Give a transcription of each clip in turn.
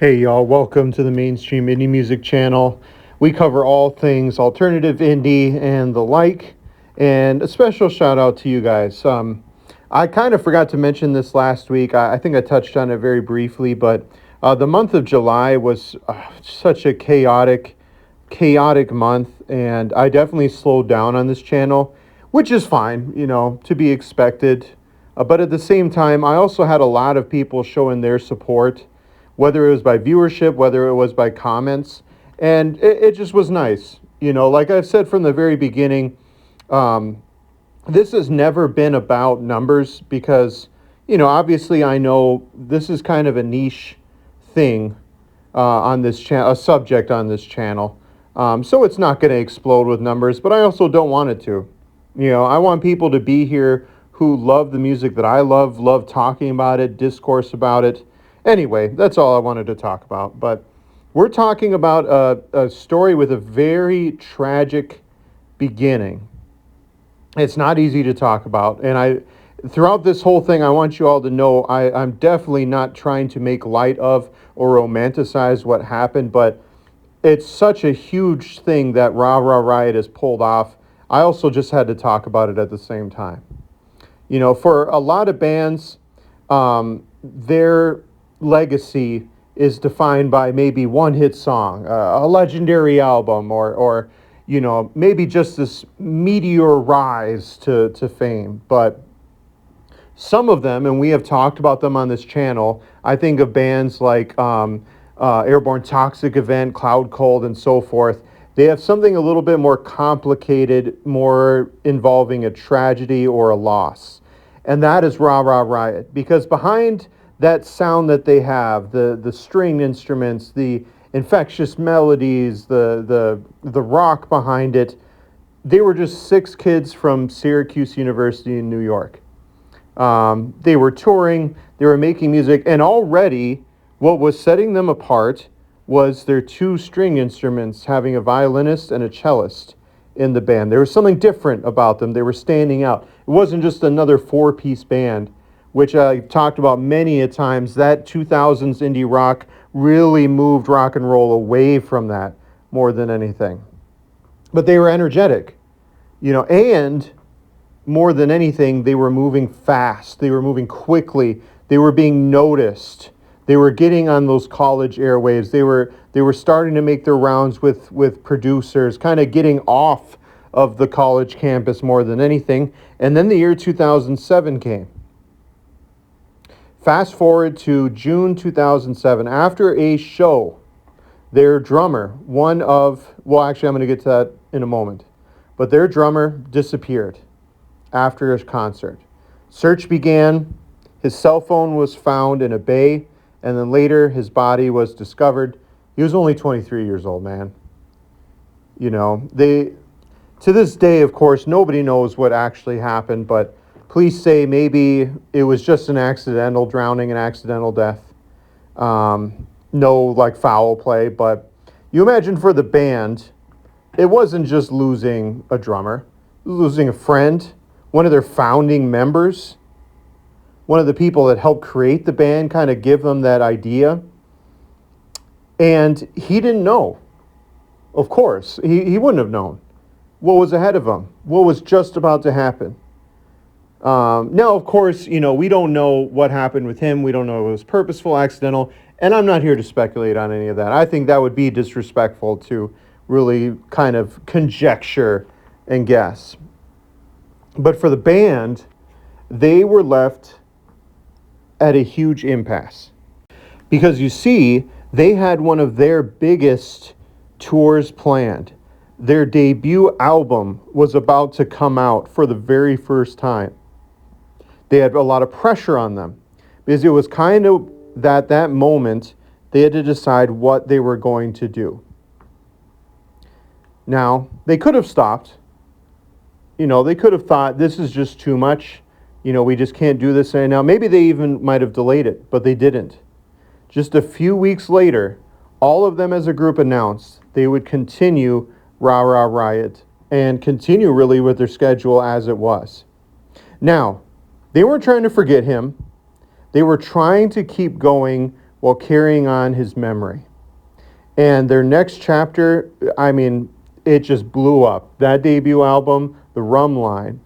Hey y'all, welcome to the Mainstream Indie Music Channel. We cover all things alternative indie and the like, and a special shout out to you guys. I kind of forgot to mention this last week. I think I touched on it very briefly, but the month of July was such a chaotic month, and I definitely slowed down on this channel, which is fine, to be expected. But at the same time, I also had a lot of people showing their support, whether it was by viewership, whether it was by comments, and it just was nice. Like I've said from the very beginning, this has never been about numbers because, obviously I know this is kind of a niche thing on this channel, a subject on this channel. So it's not going to explode with numbers, but I also don't want it to. I want people to be here who love the music that I love talking about it, discourse about it. Anyway, that's all I wanted to talk about. But we're talking about a story with a very tragic beginning. It's not easy to talk about. And throughout this whole thing, I want you all to know I'm definitely not trying to make light of or romanticize what happened, but it's such a huge thing that Riot has pulled off. I also just had to talk about it at the same time. For a lot of bands, their legacy is defined by maybe one hit song, a legendary album, or maybe just this meteor rise to fame. But some of them, and we have talked about them on this channel, I think of bands like Airborne Toxic Event, Cloud Cold, and so forth. They have something a little bit more complicated, more involving a tragedy or a loss. And that is Riot. Because behind that sound that they have, the string instruments, the infectious melodies, the rock behind it, they were just 6 kids from Syracuse University in New York. They were touring, they were making music, and already what was setting them apart was their 2 string instruments, having a violinist and a cellist in the band. There was something different about them. They were standing out. It wasn't just another 4-piece band, which I talked about many a times. That 2000s indie rock really moved rock and roll away from that more than anything. But they were energetic, and more than anything, they were moving fast. They were moving quickly. They were being noticed. They were getting on those college airwaves. They were starting to make their rounds with producers, kind of getting off of the college campus more than anything. And then the year 2007 came. Fast forward to June 2007. After a show, their drummer, I'm going to get to that in a moment, but their drummer disappeared after a concert. Search began. His cell phone was found in a bay, and then later his body was discovered. He was only 23 years old, man. To this day, of course, nobody knows what actually happened, but police say maybe it was just an accidental drowning, an accidental death. No, foul play, but you imagine for the band, it wasn't just losing a drummer, losing a friend, one of their founding members, one of the people that helped create the band, kind of give them that idea. And he didn't know. Of course, he wouldn't have known what was ahead of him, what was just about to happen. Now, of course, we don't know what happened with him. We don't know if it was purposeful, accidental, and I'm not here to speculate on any of that. I think that would be disrespectful to really kind of conjecture and guess. But for the band, they were left at a huge impasse. Because you see, they had one of their biggest tours planned. Their debut album was about to come out for the very first time. They had a lot of pressure on them because it was kind of that moment they had to decide what they were going to do. Now, they could have stopped. They could have thought, this is just too much. We just can't do this right now. Maybe they even might have delayed it, but they didn't. Just a few weeks later, all of them as a group announced they would continue Riot and continue really with their schedule as it was. Now, they weren't trying to forget him. They were trying to keep going while carrying on his memory. And their next chapter, I mean, it just blew up. That debut album, The Rum Line,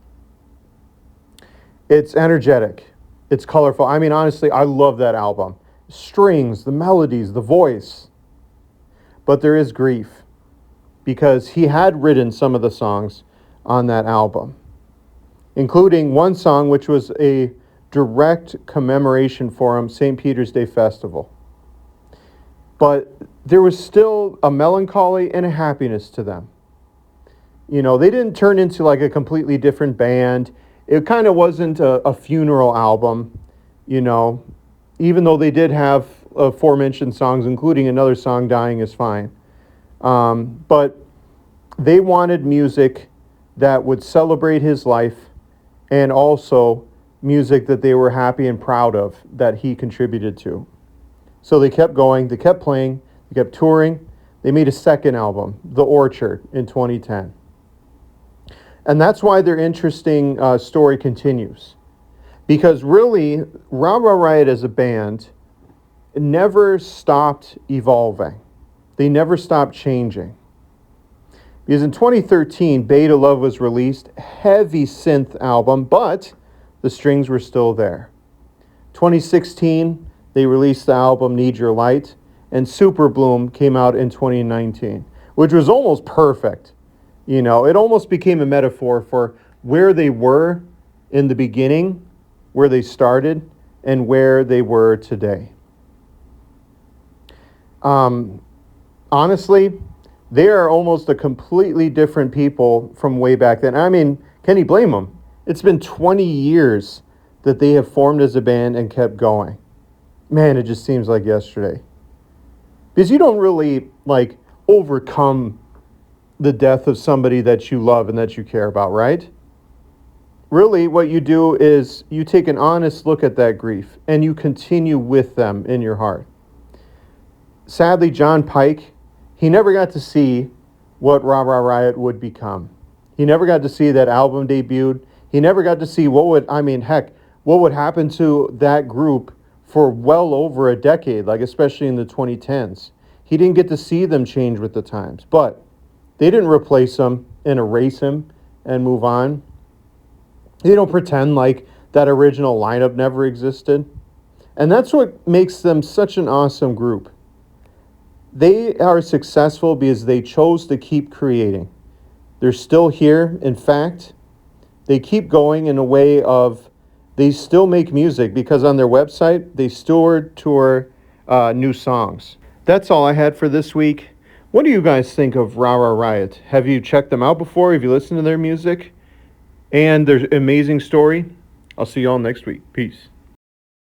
it's energetic. It's colorful. I mean, honestly, I love that album. Strings, the melodies, the voice. But there is grief because he had written some of the songs on that album, including one song which was a direct commemoration for him, St. Peter's Day Festival. But there was still a melancholy and a happiness to them. You know, they didn't turn into like a completely different band. It kind of wasn't a funeral album, you know, even though they did have aforementioned songs, including another song, Dying is Fine. But they wanted music that would celebrate his life and also music that they were happy and proud of that he contributed to. So they kept going, they kept playing, they kept touring. They made a second album, The Orchard, in 2010. And that's why their interesting story continues. Because really, Riot as a band never stopped evolving. They never stopped changing. Because in 2013, Beta Love was released, heavy synth album, but the strings were still there. 2016, they released the album Need Your Light, and Super Bloom came out in 2019, which was almost perfect. You know, it almost became a metaphor for where they were in the beginning, where they started, and where they were today. Honestly, they are almost a completely different people from way back then. I mean, can you blame them? It's been 20 years that they have formed as a band and kept going. Man, it just seems like yesterday. Because you don't really, like, overcome the death of somebody that you love and that you care about, right? Really, what you do is you take an honest look at that grief and you continue with them in your heart. Sadly, John Pike, he never got to see what Riot would become. He never got to see that album debuted. He never got to see what would happen to that group for well over a decade, like especially in the 2010s. He didn't get to see them change with the times, but they didn't replace him and erase him and move on. They don't pretend like that original lineup never existed. And that's what makes them such an awesome group. They are successful because they chose to keep creating. They're still here. In fact, they keep going in a way of they still make music because on their website, they still tour new songs. That's all I had for this week. What do you guys think of Riot? Have you checked them out before? Have you listened to their music? And their amazing story? I'll see you all next week. Peace.